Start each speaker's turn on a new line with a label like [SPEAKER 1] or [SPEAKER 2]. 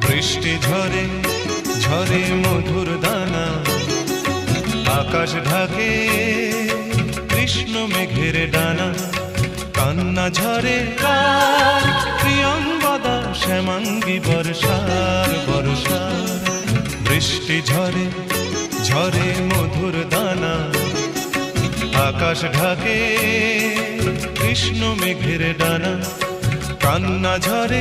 [SPEAKER 1] বৃষ্টি ঝরে ঝরে মধুর দানা, আকাশ ঢাকে কৃষ্ণ মেঘের ডানা। কান্না ঝরে কার প্রিয়ঙ্গদা শ্যামাঙ্গী বর্ষার বর্ষার। বৃষ্টি ঝরে ঝরে মধুর দানা, আকাশ ঢাকে কৃষ্ণ মেঘের ডানা। কান্না ঝরে